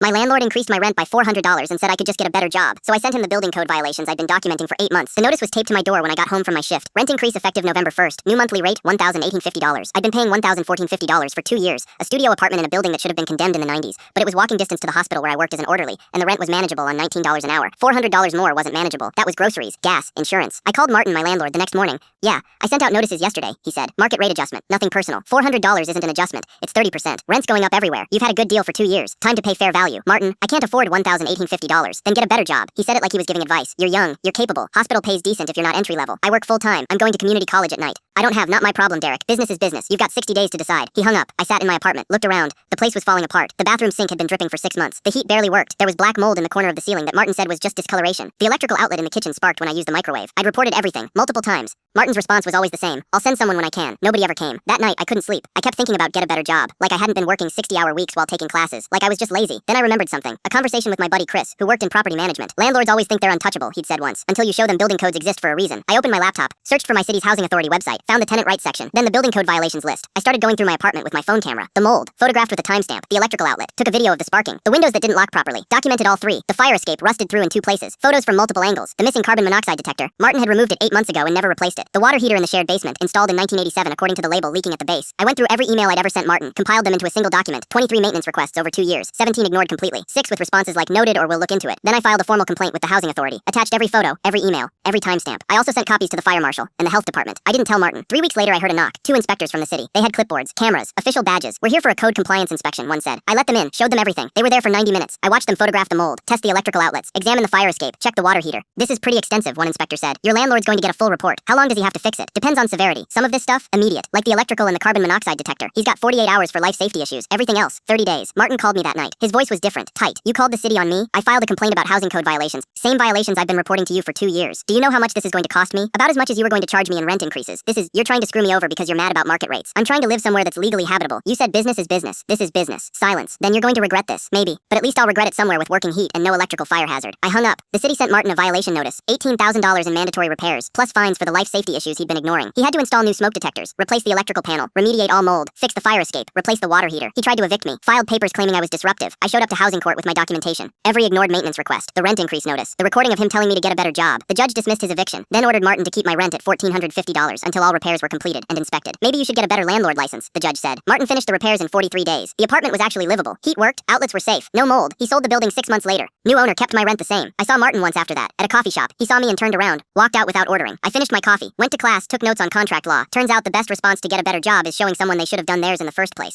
My landlord increased my rent by $400 and said I could just get a better job, so I sent him the building code violations I'd been documenting for 8 months. The notice was taped to my door when I got home from my shift. Rent increase effective November 1st. New monthly rate, $1,850. I'd been paying $1,014.50 for 2 years. A studio apartment in a building that should have been condemned in the 90s, but it was walking distance to the hospital where I worked as an orderly, and the rent was manageable on $19 an hour. $400 more wasn't manageable. That was groceries, gas, insurance. I called Martin, my landlord, the next morning. Yeah, I sent out notices yesterday, he said. Market rate adjustment, nothing personal. $400 isn't an adjustment, it's 30%. Rent's going up everywhere. You've had a good deal for 2 years. Time to pay fair value. Martin, I can't afford $1,850. Then get a better job. He said it like he was giving advice. You're young, you're capable. Hospital pays decent if you're not entry level. I work full time. I'm going to community college at night. I don't have, not my problem, Derek. Business is business. You've got 60 days to decide. He hung up. I sat in my apartment, looked around. The place was falling apart. The bathroom sink had been dripping for 6 months. The heat barely worked. There was black mold in the corner of the ceiling that Martin said was just discoloration. The electrical outlet in the kitchen sparked when I used the microwave. I'd reported everything, multiple times. Martin's response was always the same. I'll send someone when I can. Nobody ever came. That night, I couldn't sleep. I kept thinking about get a better job. Like I hadn't been working 60-hour weeks while taking classes. Like I was just lazy. Then I remembered something. A conversation with my buddy Chris, who worked in property management. Landlords always think they're untouchable, he'd said once, until you show them building codes exist for a reason. I opened my laptop, searched for my city's housing authority website, found the tenant rights section, then the building code violations list. I started going through my apartment with my phone camera. The mold, photographed with a timestamp, the electrical outlet, took a video of the sparking, the windows that didn't lock properly, documented all 3, the fire escape rusted through in 2 places, photos from multiple angles, the missing carbon monoxide detector. Martin had removed it 8 months ago and never replaced it. The water heater in the shared basement, installed in 1987 according to the label leaking at the base. I went through every email I'd ever sent Martin, compiled them into a single document, 23 maintenance requests over 2 years, 17 ignored completely, 6 with responses like noted or we'll look into it. Then I filed a formal complaint with the housing authority, attached every photo, every email, every timestamp. I also sent copies to the fire marshal and the health department. I didn't tell Martin. 3 weeks later I heard a knock. 2 inspectors from the city. They had clipboards, cameras, official badges. We're here for a code compliance inspection, one said. I let them in, showed them everything. They were there for 90 minutes. I watched them photograph the mold, test the electrical outlets, examine the fire escape, check the water heater. This is pretty extensive, one inspector said. Your landlord's going to get a full report. How long does he have to fix it? Depends on severity. Some of this stuff, immediate, like the electrical and the carbon monoxide detector. He's got 48 hours for life safety issues. Everything else, 30 days. Martin called me that night. His voice was different, tight. You called the city on me? I filed a complaint about housing code violations. Same violations I've been reporting to you for 2 years. Do you know how much this is going to cost me? About as much as you were going to charge me in rent increases. You're trying to screw me over because you're mad about market rates. I'm trying to live somewhere that's legally habitable. You said business is business. This is business. Silence. Then you're going to regret this. Maybe. But at least I'll regret it somewhere with working heat and no electrical fire hazard. I hung up. The city sent Martin a violation notice. $18,000 in mandatory repairs, plus fines for the life safety issues he'd been ignoring. He had to install new smoke detectors, replace the electrical panel, remediate all mold, fix the fire escape, replace the water heater. He tried to evict me, filed papers claiming I was disruptive. I showed up to housing court with my documentation. Every ignored maintenance request, the rent increase notice, the recording of him telling me to get a better job. The judge dismissed his eviction, then ordered Martin to keep my rent at $1,450 until all repairs were completed and inspected. Maybe you should get a better landlord license, the judge said. Martin finished the repairs in 43 days. The apartment was actually livable. Heat worked, outlets were safe, no mold. He sold the building 6 months later. New owner kept my rent the same. I saw Martin once after that, at a coffee shop. He saw me and turned around, walked out without ordering. I finished my coffee, went to class, took notes on contract law. Turns out the best response to get a better job is showing someone they should have done theirs in the first place.